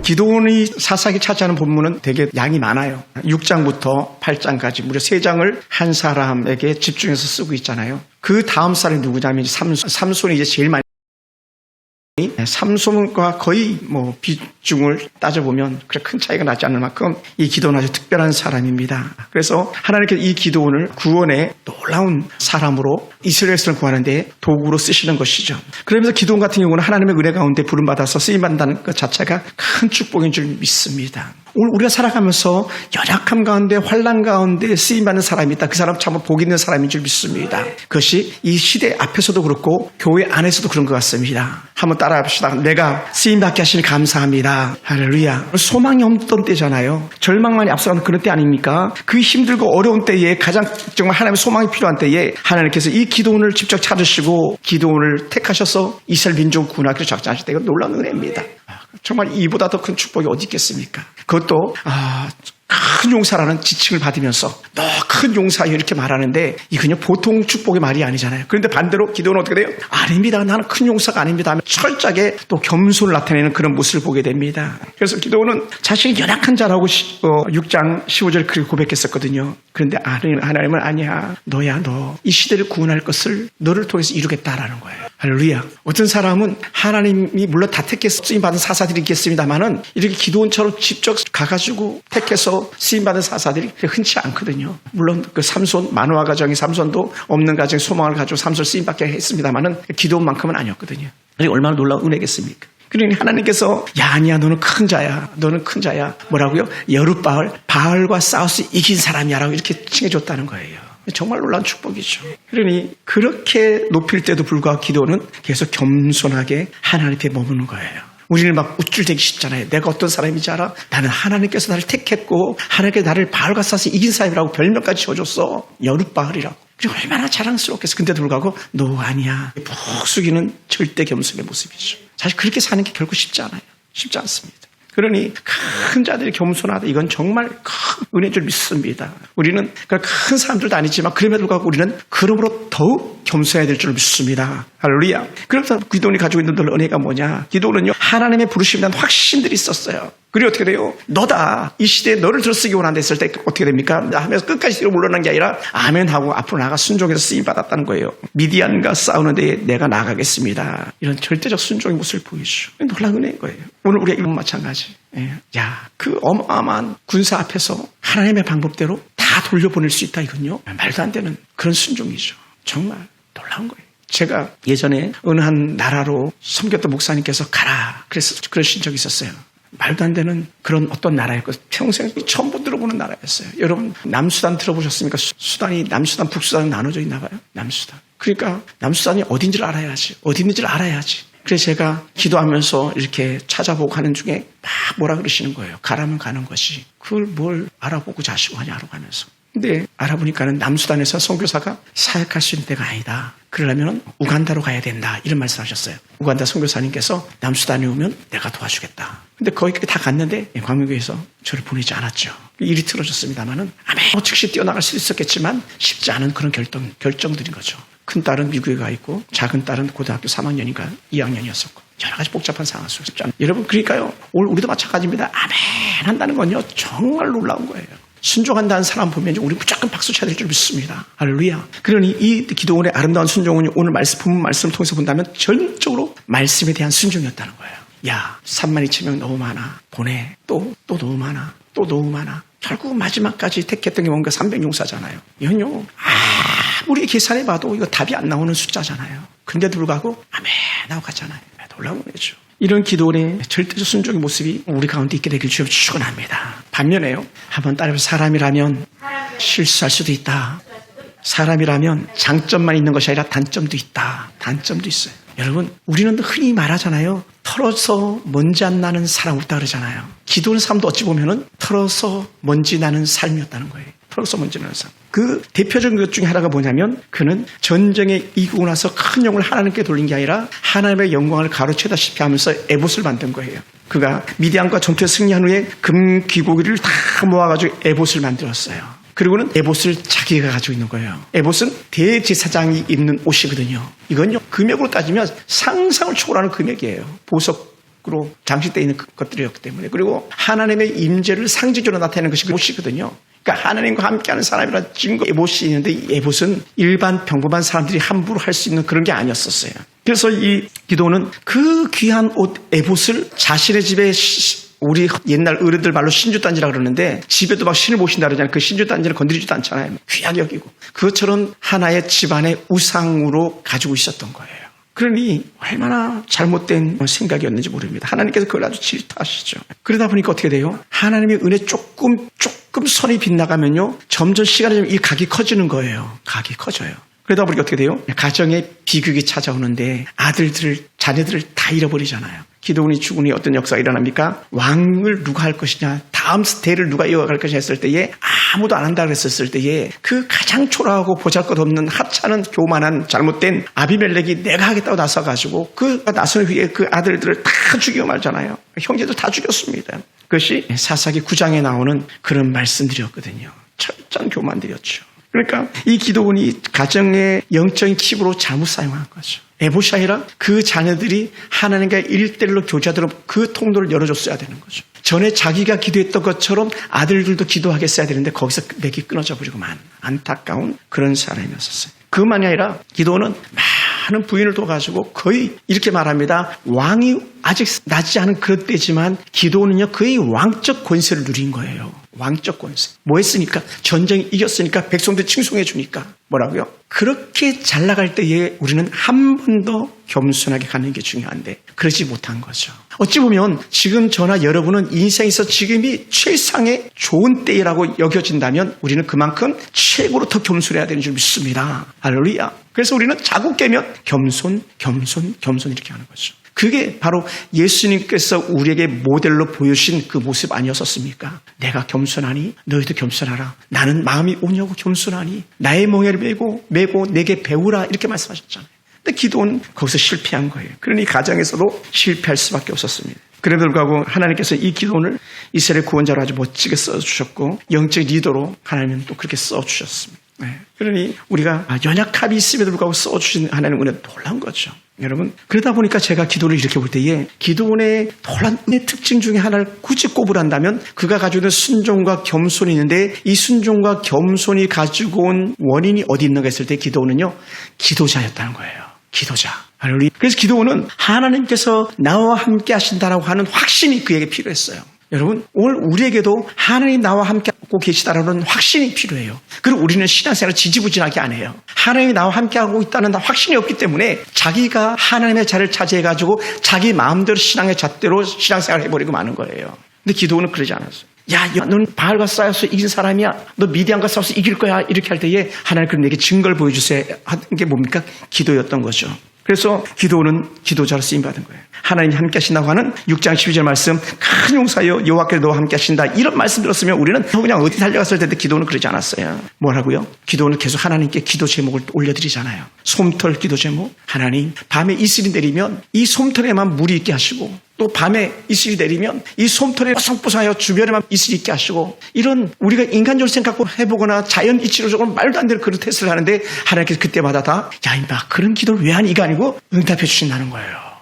기도원이 사사기 차지하는 본문은 되게 양이 많아요. 6장부터 8장까지 무려 3장을 한 사람에게 집중해서 쓰고 있잖아요. 그 다음 사람이 누구냐면 삼손이 이제 제일 많이 삼손과 거의 비중을 따져보면 그래 큰 차이가 나지 않을 만큼 이 기도는 아주 특별한 사람입니다. 그래서 하나님께서 이 기도원을 구원의 놀라운 사람으로 이스라엘을 구하는데 도구로 쓰시는 것이죠. 그러면서 기도원 같은 경우는 하나님의 은혜 가운데 부름받아서 쓰임받는다는 것 자체가 큰 축복인 줄 믿습니다. 오늘 우리가 살아가면서 연약함 가운데 환난 가운데 쓰임받는 사람이 있다. 그 사람 참 복 있는 사람인 줄 믿습니다. 그것이 이 시대 앞에서도 그렇고 교회 안에서도 그런 것 같습니다. 한번 따라합시다. 내가 쓰임받게 하시니 감사합니다. 할렐루야. 소망이 없던 때잖아요. 절망만이 앞서가는 그런 때 아닙니까? 그 힘들고 어려운 때에 가장 정말 하나님의 소망이 필요한 때에 하나님께서 이 기도원을 직접 찾으시고 기도원을 택하셔서 이스라엘 민족 구원하기로 작정하실 때 이건 놀라운 은혜입니다. 정말 이보다 더 큰 축복이 어디 있겠습니까? 그것도 큰 용사라는 지칭을 받으면서 너 큰 용사 이렇게 말하는데 이 그냥 보통 축복의 말이 아니잖아요. 그런데 반대로 기도는 어떻게 돼요? 아닙니다. 나는 큰 용사가 아닙니다 하면 철저하게 또 겸손을 나타내는 그런 모습을 보게 됩니다. 그래서 기도는 자신이 연약한 자라고 6장 15절 그렇게 고백했었거든요. 그런데 하나님은 아니야. 너야 너. 이 시대를 구원할 것을 너를 통해서 이루겠다라는 거예요. 할렐루야. 어떤 사람은 하나님이 물론 다 택해서 쓰임받은 사사들이 있겠습니다만은 이렇게 기도원처럼 직접 가가지고 택해서 쓰임받은 사사들이 흔치 않거든요. 물론 그 삼손 만화 가정의 삼손도 없는 가정의 소망을 가지고 삼손 쓰임받게 했습니다만은 기도원만큼은 아니었거든요. 그게 얼마나 놀라운 은혜겠습니까? 그러니 하나님께서 아니야 너는 큰 자야. 너는 큰 자야. 뭐라고요? 여룻바알 바알과 싸워서 이긴 사람이야라고 이렇게 칭해줬다는 거예요. 정말 놀라운 축복이죠. 그러니 그렇게 높일 때도 불구하고 기도는 계속 겸손하게 하나님 앞에 머무는 거예요. 우리는 막 우쭐대기 쉽잖아요. 내가 어떤 사람인지 알아? 나는 하나님께서 나를 택했고 하나님께서 나를 바알과 싸서 이긴 사람이라고 별명까지 지어줬어. 여룻바알이라고. 얼마나 자랑스럽겠어. 근데도 불구하고 너 아니야. 푹 숙이는 절대 겸손의 모습이죠. 사실 그렇게 사는 게 결코 쉽지 않아요. 쉽지 않습니다. 그러니 큰 자들이 겸손하다. 이건 정말 큰 은혜인 줄 믿습니다. 우리는 큰 사람들도 아니지만 그럼에도 불구하고 우리는 그러므로 더욱 겸손해야 될 줄 믿습니다. 할렐루야. 그래서 기도원이 가지고 있는 은혜가 뭐냐? 기도원은요 하나님의 부르심에 대한 확신들이 있었어요. 그리고 어떻게 돼요? 너다. 이 시대에 너를 들어쓰기 원한다 했을 때 어떻게 됩니까? 하면서 끝까지 뒤로 물러난 게 아니라 아멘 하고 앞으로 나가 순종해서 쓰임받았다는 거예요. 미디안과 싸우는 데에 내가 나가겠습니다. 이런 절대적 순종의 모습을 보이죠. 놀라운 은혜인 거예요. 오늘 우리가 이건 마찬가지. 그 어마어마한 군사 앞에서 하나님의 방법대로 다 돌려보낼 수 있다 이건요. 말도 안 되는 그런 순종이죠. 정말 놀라운 거예요. 제가 예전에 어느 한 나라로 섬겼던 목사님께서 가라 그러신 적이 있었어요. 말도 안 되는 그런 어떤 나라였고 평생 처음 들어보는 나라였어요. 여러분 남수단 들어보셨습니까? 수단이 남수단 북수단은 나눠져 있나 봐요. 남수단. 그러니까 남수단이 어딘지를 알아야지. 어디 있는지를 알아야지. 그래서 제가 기도하면서 이렇게 찾아보고 하는 중에 막 뭐라 그러시는 거예요. 가라면 가는 것이. 그걸 뭘 알아보고 자시고 하냐고 하면서. 근데 알아보니까는 남수단에서 선교사가 사역할 수 있는 데가 아니다. 그러려면 우간다로 가야 된다. 이런 말씀하셨어요. 우간다 선교사님께서 남수단에 오면 내가 도와주겠다. 근데 거기까지 다 갔는데 광명교회에서 저를 보내지 않았죠. 일이 틀어졌습니다만은 즉시 뛰어나갈 수 있었겠지만 쉽지 않은 그런 결정들인 거죠. 큰 딸은 미국에 가 있고 작은 딸은 고등학교 3학년인가 2학년이었었고 여러 가지 복잡한 상황 속에서 여러분 그러니까요. 오늘 우리도 마찬가지입니다. 아멘 한다는 건요 정말 놀라운 거예요. 순종한다는 사람 보면 우리 무조건 박수 쳐야 될 줄 믿습니다. 할렐루야. 그러니 이 기도원의 아름다운 순종은 오늘 본문 말씀을 통해서 본다면 전적으로 말씀에 대한 순종이었다는 거예요. 야 32,000명 너무 많아. 보내. 또 너무 많아. 또 너무 많아. 결국 마지막까지 택했던 게 뭔가 300용사잖아요. 이건요 우리 계산해봐도 이거 답이 안 나오는 숫자잖아요. 근데도 불구하고 아멘 하고 갔잖아요. 놀라운 거죠. 이런 기도원의 절대적 순종의 모습이 우리 가운데 있게 되길 주여 축원합니다. 반면에요. 한번 따라해서 사람이라면 실수할 수도 있다. 사람이라면 장점만 있는 것이 아니라 단점도 있다. 단점도 있어요. 여러분 우리는 흔히 말하잖아요. 털어서 먼지 안 나는 사람 없다 그러잖아요. 기도하는 사람도 어찌 보면은 털어서 먼지 나는 삶이었다는 거예요. 털어서 먼지 나는 삶. 그 대표적인 것 중에 하나가 뭐냐면 그는 전쟁에 이기고 나서 큰 영광을 하나님께 돌린 게 아니라 하나님의 영광을 가로채다시피 하면서 에봇을 만든 거예요. 그가 미디안과 전투에 승리한 후에 금 귀고기를 다 모아가지고 에봇을 만들었어요. 그리고는 에봇을 자기가 가지고 있는 거예요. 에봇은 대제사장이 입는 옷이거든요. 이건요 금액으로 따지면 상상을 초월하는 금액이에요. 보석 밖으로 장식되어 있는 것들이었기 때문에, 그리고 하나님의 임재를 상징적으로 나타내는 것이 에봇이거든요. 그러니까 하나님과 함께하는 사람이라는 증거 에봇이 있는데, 이 에봇은 일반 평범한 사람들이 함부로 할 수 있는 그런 게 아니었었어요. 그래서 이 기도는 그 귀한 옷 에봇을 자신의 집에, 우리 옛날 어른들 말로 신주단지라 그러는데, 집에도 막 신을 모신다 그러잖아요. 그 신주단지를 건드리지도 않잖아요. 귀하게 여기고. 그것처럼 하나의 집안의 우상으로 가지고 있었던 거예요. 그러니 얼마나 잘못된 생각이었는지 모릅니다. 하나님께서 그걸 아주 질투하시죠. 그러다 보니까 어떻게 돼요? 하나님의 은혜 조금 선이 빗나가면요, 점점 시간이 좀 이 각이 커지는 거예요. 각이 커져요. 그러다 보니까 어떻게 돼요? 가정에 비극이 찾아오는데 아들들을, 자녀들을 다 잃어버리잖아요. 기드온이 죽으니 어떤 역사가 일어납니까? 왕을 누가 할 것이냐, 다음 대를 누가 이어갈 것이냐 했을 때에 아무도 안 한다 그랬었을 때에 그 가장 초라하고 보잘것없는 하찮은 교만한 잘못된 아비멜렉이 내가 하겠다고 나서가지고 그 나선 후에 그 아들들을 다 죽이고 말잖아요. 형제들 다 죽였습니다. 그것이 사사기 9장에 나오는 그런 말씀들이었거든요. 철저한 교만들이었죠. 그러니까 이 기드온이 가정의 영적인 칩으로 잘못 사용한 거죠. 에봇이 아니라 그 자녀들이 하나님과 1:1로 교제하도록 그 통로를 열어줬어야 되는 거죠. 전에 자기가 기도했던 것처럼 아들들도 기도하겠어야 되는데 거기서 맥이 끊어져 버리고만, 안타까운 그런 사람이었었어요. 그뿐만이 아니라 기드온은 많은 부인을 둬가지고 거의 이렇게 말합니다. 왕이 아직 나지 않은 그런 때지만 기드온은요 거의 왕적 권세를 누린 거예요. 왕적 권세. 뭐 했으니까? 전쟁 이겼으니까 백성들 칭송해 주니까. 뭐라고요? 그렇게 잘 나갈 때에 우리는 한 번 더 겸손하게 가는 게 중요한데 그러지 못한 거죠. 어찌 보면 지금 저나 여러분은 인생에서 지금이 최상의 좋은 때라고 여겨진다면 우리는 그만큼 최고로 더 겸손해야 되는 줄 믿습니다. 할렐루야. 그래서 우리는 자꾸 깨면 겸손 이렇게 하는 거죠. 그게 바로 예수님께서 우리에게 모델로 보여주신 그 모습 아니었었습니까? 내가 겸손하니 너희도 겸손하라. 나는 마음이 온유하고 겸손하니 나의 멍에를 메고 내게 배우라, 이렇게 말씀하셨잖아요. 근데 기도는 거기서 실패한 거예요. 그러니 가정에서도 실패할 수밖에 없었습니다. 그럼에도 불구하고 하나님께서 이 기도를 이스라엘 구원자로 아주 멋지게 써주셨고 영적 리더로 하나님은 또 그렇게 써주셨습니다. 네. 그러니 우리가 연약함이 있음에도 불구하고 써주신 하나님의 은혜는 놀라운 거죠. 여러분, 그러다 보니까 제가 기도를 이렇게 볼 때에 기도원의 놀라운 특징 중에 하나를 굳이 꼽으란다면 그가 가지고 있는 순종과 겸손이 있는데, 이 순종과 겸손이 가지고 온 원인이 어디 있는가 했을 때 기도원은요 기도자였다는 거예요. 기도자. 그래서 기도원은 하나님께서 나와 함께 하신다라고 하는 확신이 그에게 필요했어요. 여러분, 오늘 우리에게도 하나님 나와 함께 하고 계시다라는 확신이 필요해요. 그리고 우리는 신앙생활을 지지부진하게 안 해요. 하나님이 나와 함께 하고 있다는 확신이 없기 때문에 자기가 하나님의 자리를 차지해가지고 자기 마음대로 신앙의 잣대로 신앙생활을 해버리고 마는 거예요. 근데 기도는 그러지 않았어요. 야, 너는 바알과 싸워서 이긴 사람이야. 너 미디안과 싸워서 이길 거야. 이렇게 할 때에 하나님 그럼 내게 증거를 보여주세요 하는 게 뭡니까? 기도였던 거죠. 그래서 기도는 기도자로 쓰임받은 거예요. 하나님이 함께 하신다고 하는 6장 12절 말씀, 큰 용사여 여호와께서 너와 함께 하신다, 이런 말씀 들었으면 우리는 그냥 어디 달려갔을 텐데 기도는 그러지 않았어요. 뭐라고요? 기도는 계속 하나님께 기도 제목을 올려드리잖아요. 솜털 기도 제목. 하나님, 밤에 이슬이 내리면 이 솜털에만 물이 있게 하시고, 또 밤에 이슬이 내리면 이 솜털에 뽀송뽀송하여 주변에만 이슬이 있게 하시고, 이런 우리가 인간적으로 생각하고 해보거나 자연 이치로적으로 말도 안 되는 그런 테스트를 하는데 하나님께서 그때마다 다 야 임마 그런 기도를 왜 하니? 이거 아니고 응답해 주신다는 거예요.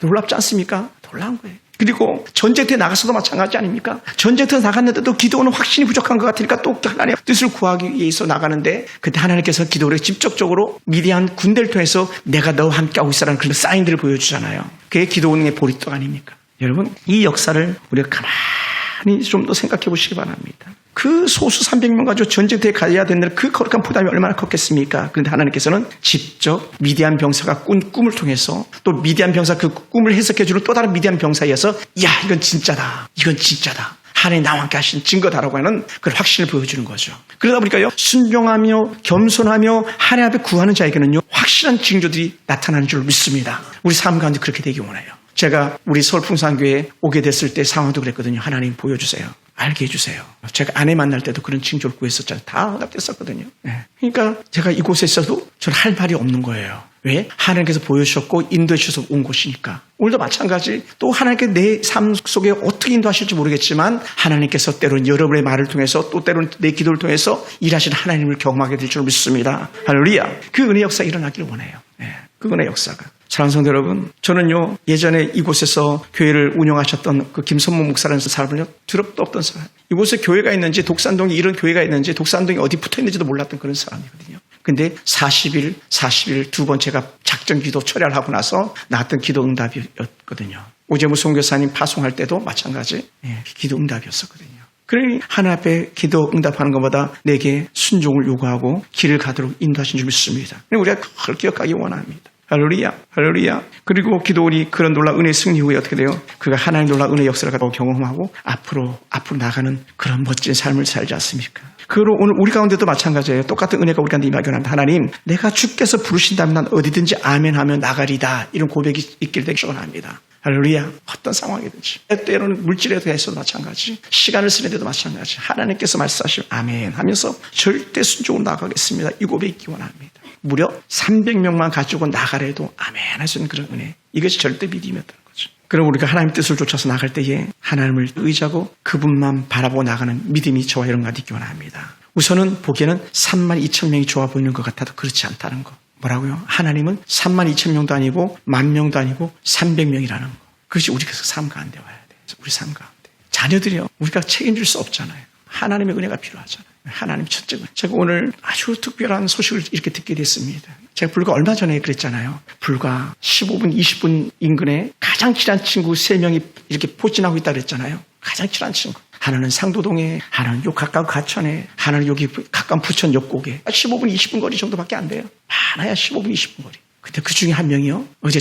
놀랍지 않습니까? 놀라운 거예요. 그리고 전쟁터에 나가서도 마찬가지 아닙니까? 전쟁터에 나갔는데도 기도는 확신이 부족한 것 같으니까 또 하나님의 뜻을 구하기 위해서 나가는데, 그때 하나님께서 기도를 직접적으로 미디안 군대를 통해서 내가 너와 함께하고 있어라는 그런 사인들을 보여주잖아요. 그게 기도원의 보리떡 아닙니까? 여러분, 이 역사를 우리가 가만히 좀 더 생각해 보시기 바랍니다. 그 소수 300명 가지고 전쟁터에 가야 되는 그 거룩한 부담이 얼마나 컸겠습니까? 그런데 하나님께서는 직접 미디안 병사가 꾼 꿈을 통해서, 또 미디안 병사 그 꿈을 해석해주는 또 다른 미디안 병사에 의해서 야 이건 진짜다, 이건 진짜다, 하나님 나와 함께 하신 증거다라고 하는 그런 확신을 보여주는 거죠. 그러다 보니까요, 순종하며 겸손하며 하나님 앞에 구하는 자에게는요 확실한 징조들이 나타나는 줄 믿습니다. 우리 삶 가운데 그렇게 되기 원해요. 제가 우리 서울풍산교회에 오게 됐을 때 상황도 그랬거든요. 하나님 보여주세요. 알게 해주세요. 제가 아내 만날 때도 그런 징조를 구했었잖아요. 다 응답됐었거든요. 네. 그러니까 제가 이곳에 있어도 저는 할 말이 없는 거예요. 왜? 하나님께서 보여주셨고 인도해 주셔서 온 곳이니까. 오늘도 마찬가지, 또 하나님께 내 삶 속에 어떻게 인도하실지 모르겠지만 하나님께서 때로는 여러분의 말을 통해서, 또 때로는 내 기도를 통해서 일하시는 하나님을 경험하게 될 줄 믿습니다. 할렐루야. 그 은혜 역사 일어나기를 원해요. 네. 그 은혜 역사가. 사랑하는 성도 여러분, 저는요 예전에 이곳에서 교회를 운영하셨던 그 김선모 목사라는 사람을요 드럽도 없던 사람, 이곳에 교회가 있는지 독산동에 이런 교회가 있는지 독산동에 어디 붙어 있는지도 몰랐던 그런 사람이거든요. 근데 40일 두 번 제가 작전 기도 철야를 하고 나서 나왔던 기도 응답이었거든요. 오재무 선교사님 파송할 때도 마찬가지 기도 응답이었었거든요. 그러니 하나님 앞에 기도 응답하는 것보다 내게 순종을 요구하고 길을 가도록 인도하신 줄 믿습니다. 우리가 그걸 기억하기 원합니다. 할렐루야, 할렐루야. 그리고 기도원이 그런 놀라운 은혜의 승리 후에 어떻게 돼요? 그가 하나님 놀라운 은혜의 역사를 경험하고 앞으로 나가는 그런 멋진 삶을 살지 않습니까? 그리고 오늘 우리 가운데도 마찬가지예요. 똑같은 은혜가 우리 가운데 임하기 원합니다. 하나님, 내가 주께서 부르신다면 난 어디든지 아멘하며 나가리다. 이런 고백이 있길 되기 원합니다. 할렐루야. 어떤 상황이든지, 때로는 물질에 대해서도 마찬가지, 시간을 쓰는데도 마찬가지, 하나님께서 말씀하시면 아멘 하면서 절대 순종으로 나가겠습니다. 이 고백이 있기 원합니다. 무려 300명만 가지고 나가래도 아멘 하시는 그런 은혜, 이것이 절대 믿음이었다는 거죠. 그럼 우리가 하나님 뜻을 쫓아서 나갈 때에 하나님을 의지하고 그분만 바라보고 나가는 믿음이 저와 여러분과 있기 원합니다. 우선은 보기에는 32,000명이 좋아 보이는 것 같아도 그렇지 않다는 거. 뭐라고요? 하나님은 32,000명도 아니고 10,000명도 아니고 300명이라는 거. 그것이 우리가 삶 가운데 와야 돼요. 우리 삶 가운데. 자녀들이요, 우리가 책임질 수 없잖아요. 하나님의 은혜가 필요하잖아요. 하나님 첫째. 제가 오늘 아주 특별한 소식을 이렇게 듣게 됐습니다. 제가 불과 얼마 전에 그랬잖아요. 불과 15분, 20분 인근에 가장 친한 친구 3명이 이렇게 포진하고 있다 그랬잖아요. 가장 친한 친구. 하나는 상도동에, 하나는 요 가까운 가천에, 하나는 여기 가까운 부천 옆곡에. 15분, 20분 거리 정도밖에 안 돼요. 많아야 15분, 20분 거리. 근데 그 중에 한 명이요, 어제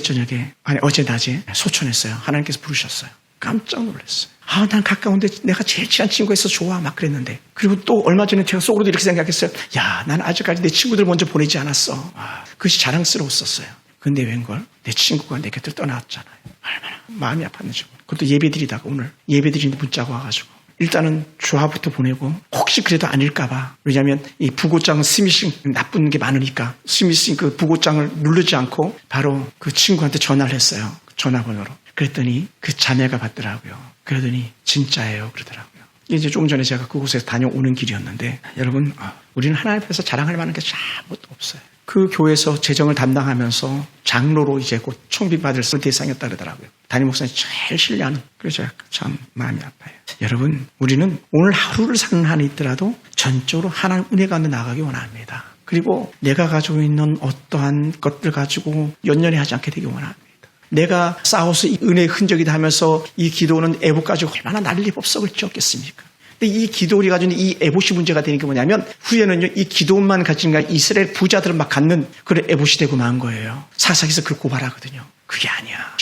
낮에 소천했어요. 하나님께서 부르셨어요. 깜짝 놀랐어요. 난 가까운데 내가 제일 친한 친구가 있어서 좋아. 막 그랬는데. 그리고 또 얼마 전에 제가 속으로도 이렇게 생각했어요. 야, 나는 아직까지 내 친구들 먼저 보내지 않았어. 그것이 자랑스러웠었어요. 근데 웬걸? 내 친구가 내 곁을 떠나왔잖아요. 얼마나 마음이 아팠는지. 그것도 예배드리다가 오늘 예배드리는데 문자가 와가지고 일단은 조화부터 보내고 혹시 그래도 아닐까봐. 왜냐하면 이 부고장 스미싱 나쁜 게 많으니까 스미싱 그 부고장을 누르지 않고 바로 그 친구한테 전화를 했어요. 전화번호로. 그랬더니 그 자매가 받더라고요. 그러더니 진짜예요 그러더라고요. 이제 조금 전에 제가 그곳에서 다녀오는 길이었는데 여러분, 우리는 하나님 앞에서 자랑할 만한 게 아무것도 없어요. 그 교회에서 재정을 담당하면서 장로로 이제 곧 총비받을 대상이었다 그러더라고요. 담임 목사님 제일 신뢰하는. 그래서 참 마음이 아파요. 여러분, 우리는 오늘 하루를 사는 한이 있더라도 전적으로 하나님 은혜 가운데 나가기 원합니다. 그리고 내가 가지고 있는 어떠한 것들 가지고 연연해 하지 않게 되기 원합니다. 내가 싸워서 이 은혜의 흔적이다 하면서 이 기도는 에봇 가지고 얼마나 난리 법석을 지었겠습니까? 근데 이 기도원이 가지고 있는 이 에봇이 문제가 되는 게 뭐냐면 후에는요, 이 기도원만 가진 이스라엘 부자들을 막 갖는 그런 에봇이 되고 만 거예요. 사사기에서 그걸 고발하거든요. 그게 아니야.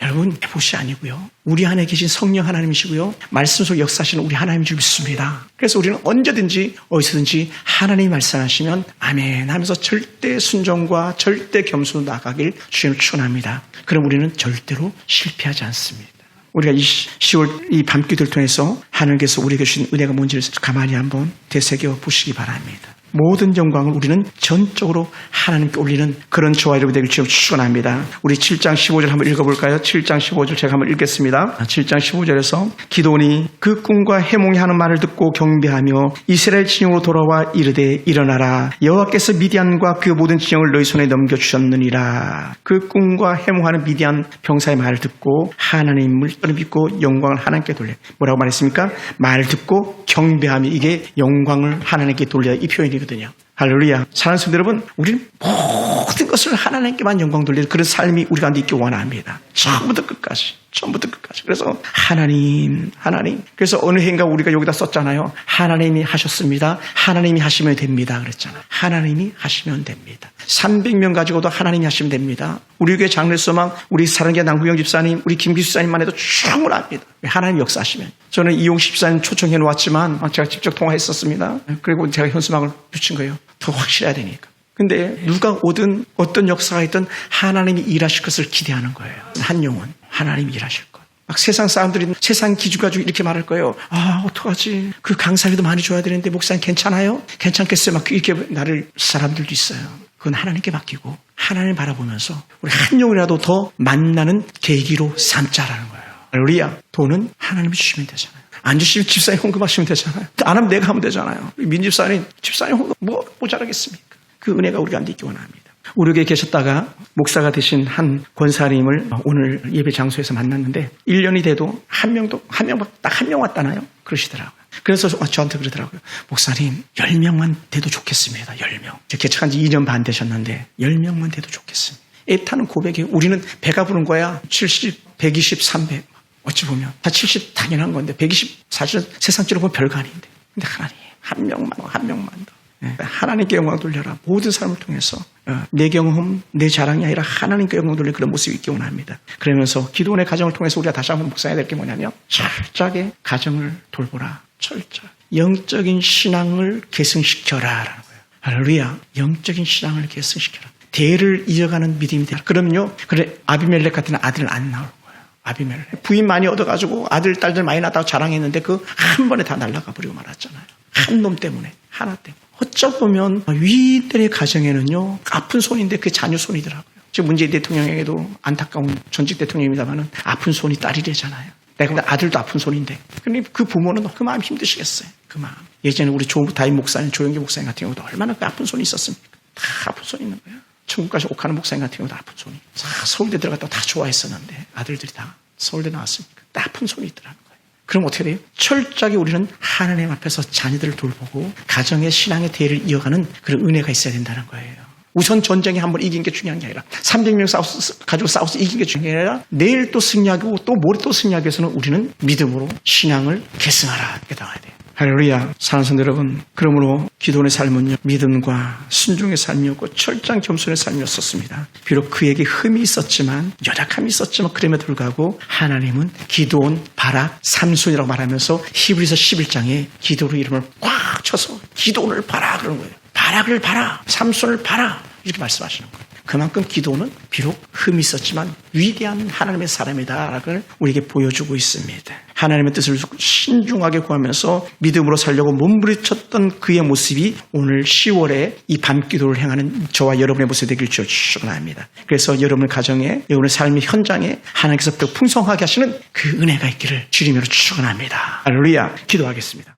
여러분, 에봇이 아니고요. 우리 안에 계신 성령 하나님이시고요. 말씀 속 역사하시는 우리 하나님인 줄 믿습니다. 그래서 우리는 언제든지 어디서든지 하나님이 말씀하시면 아멘 하면서 절대 순종과 절대 겸손으로 나가길 주님을 축원합니다. 그럼 우리는 절대로 실패하지 않습니다. 우리가 이 10월 이 밤기도를 통해서 하나님께서 우리에게 주신 은혜가 뭔지를 가만히 한번 되새겨 보시기 바랍니다. 모든 영광을 우리는 전적으로 하나님께 올리는 그런 저와 여러분 되길 주님 축원합니다. 우리 7장 15절 한번 읽어볼까요? 7장 15절 제가 한번 읽겠습니다. 7장 15절에서 기도원이 그 꿈과 해몽이 하는 말을 듣고 경배하며 이스라엘 진영으로 돌아와 이르되 일어나라, 여호와께서 미디안과 그 모든 진영을 너희 손에 넘겨주셨느니라. 그 꿈과 해몽하는 미디안 병사의 말을 듣고 하나님을 믿고 영광을 하나님께 돌려. 뭐라고 말했습니까? 말을 듣고 경배하며, 이게 영광을 하나님께 돌려, 이 표현이거든요. 할렐루야. 사랑하는 성도 여러분, 우리는 모든 것을 하나님께만 영광 돌리는 그런 삶이 우리 가운데 있기 원합니다. 처음부터 끝까지. 그래서 하나님. 그래서 어느 해인가 우리가 여기다 썼잖아요. 하나님이 하셨습니다. 하나님이 하시면 됩니다. 그랬잖아요. 하나님이 하시면 됩니다. 300명 가지고도 하나님이 하시면 됩니다. 우리 교회 장례소망, 우리 사랑계 남구영 집사님, 우리 김기수 집사님만 해도 충분합니다. 하나님 역사하시면. 저는 이용식 집사님 초청해 놓았지만 제가 직접 통화했었습니다. 그리고 제가 현수막을 붙인 거예요. 더 확실해야 되니까. 근데 누가 오든 어떤 역사가 있든 하나님이 일하실 것을 기대하는 거예요. 한 영혼 하나님이 일하실 것. 막 세상 사람들이 세상 기준 가지고 이렇게 말할 거예요. 어떡하지? 그 강사비도 많이 줘야 되는데 목사님 괜찮아요? 괜찮겠어요? 막 이렇게 나를 사람들도 있어요. 그건 하나님께 맡기고 하나님 바라보면서 우리 한 영혼이라도 더 만나는 계기로 삼자라는 거예요. 할렐루야. 돈은 하나님이 주시면 되잖아요. 안 주시면 집사님 헌금하시면 되잖아요. 안 하면 내가 하면 되잖아요. 민집사님, 집사님 헌금 뭐 모자라겠습니까? 그 은혜가 우리가 안 되기 원합니다. 우리 교회에 계셨다가 목사가 되신 한 권사님을 오늘 예배 장소에서 만났는데 1년이 돼도 딱 한 명 왔다나요? 그러시더라고요. 그래서 저한테 그러더라고요. 목사님 10명만 돼도 좋겠습니다. 10명. 개척한 지 2년 반 되셨는데 10명만 돼도 좋겠습니다. 애타는 고백이 우리는 배가 부른 거야. 70, 120, 300. 어찌 보면 다 70 당연한 건데 120 사실은 세상적으로 보면 별거 아닌데 근데 하나님 한 명만 더 하나님께 영광 돌려라. 모든 사람을 통해서 내 경험, 내 자랑이 아니라 하나님께 영광 돌리는 그런 모습이 있기 원합니다. 그러면서 기도원의 가정을 통해서 우리가 다시 한번 묵상해야 될 게 뭐냐면 철저하게 가정을 돌보라. 철저하게 영적인 신앙을 계승시켜라 라는 거예요. 할렐루야. 영적인 신앙을 계승시켜라. 대를 이어가는 믿음이 되라. 그럼요. 그래 아비멜렉 같은 아들은 안 나올 거예요. 아비멜렉 부인 많이 얻어가지고 아들 딸들 많이 낳았다고 자랑했는데 그 한 번에 다 날아가 버리고 말았잖아요. 한 놈 때문에 하나 때문에. 어쩌보면 위인들의 가정에는요 아픈 손인데 그게 자녀 손이더라고요. 지금 문재인 대통령에게도 안타까운 전직 대통령입니다만은 아픈 손이 딸이래잖아요. 내가 보다 아들도 아픈 손인데 근데 그 부모는 그 마음 힘드시겠어요. 그 마음. 예전에 우리 다임 목사님, 조영기 목사님 같은 경우도 얼마나 그 아픈 손이 있었습니까? 다 아픈 손이 있는 거예요. 천국까지 옥하는 목사님 같은 경우도 아픈 손이. 다 서울대 들어갔다고 다 좋아했었는데 아들들이 다 서울대 나왔으니까 다 아픈 손이 있더라는 거예요. 그럼 어떻게 돼요? 철저하게 우리는 하나님 앞에서 자녀들을 돌보고 가정의 신앙의 대를 이어가는 그런 은혜가 있어야 된다는 거예요. 우선 전쟁에 한번 이긴 게 중요한 게 아니라 300명 가지고 싸워서 이긴 게 중요한 게 아니라 내일 또 승리하고 또 모레 또 승리하기 위해서는 우리는 믿음으로 신앙을 계승하라 깨달아야 돼요. 할렐루야. 사랑하는 성도 여러분, 그러므로 기도원의 삶은요 믿음과 순종의 삶이었고 철저한 겸손의 삶이었었습니다. 비록 그에게 흠이 있었지만 연약함이 있었지만 그럼에도 불구하고 하나님은 기도원, 바락, 삼손이라고 말하면서 히브리서 11장에 기도로 이름을 꽉 쳐서 기도원을 봐라 그러는 거예요. 바락을 봐라, 삼손을 봐라 이렇게 말씀하시는 거예요. 그만큼 기도는 비록 흠이 있었지만 위대한 하나님의 사람이다라고 우리에게 보여주고 있습니다. 하나님의 뜻을 신중하게 구하면서 믿음으로 살려고 몸부림쳤던 그의 모습이 오늘 10월에 이 밤기도를 행하는 저와 여러분의 모습이 되길 주여 축원합니다. 그래서 여러분의 가정에, 여러분의 삶의 현장에 하나님께서 더 풍성하게 하시는 그 은혜가 있기를 주님으로 축원합니다. 할렐루야. 기도하겠습니다.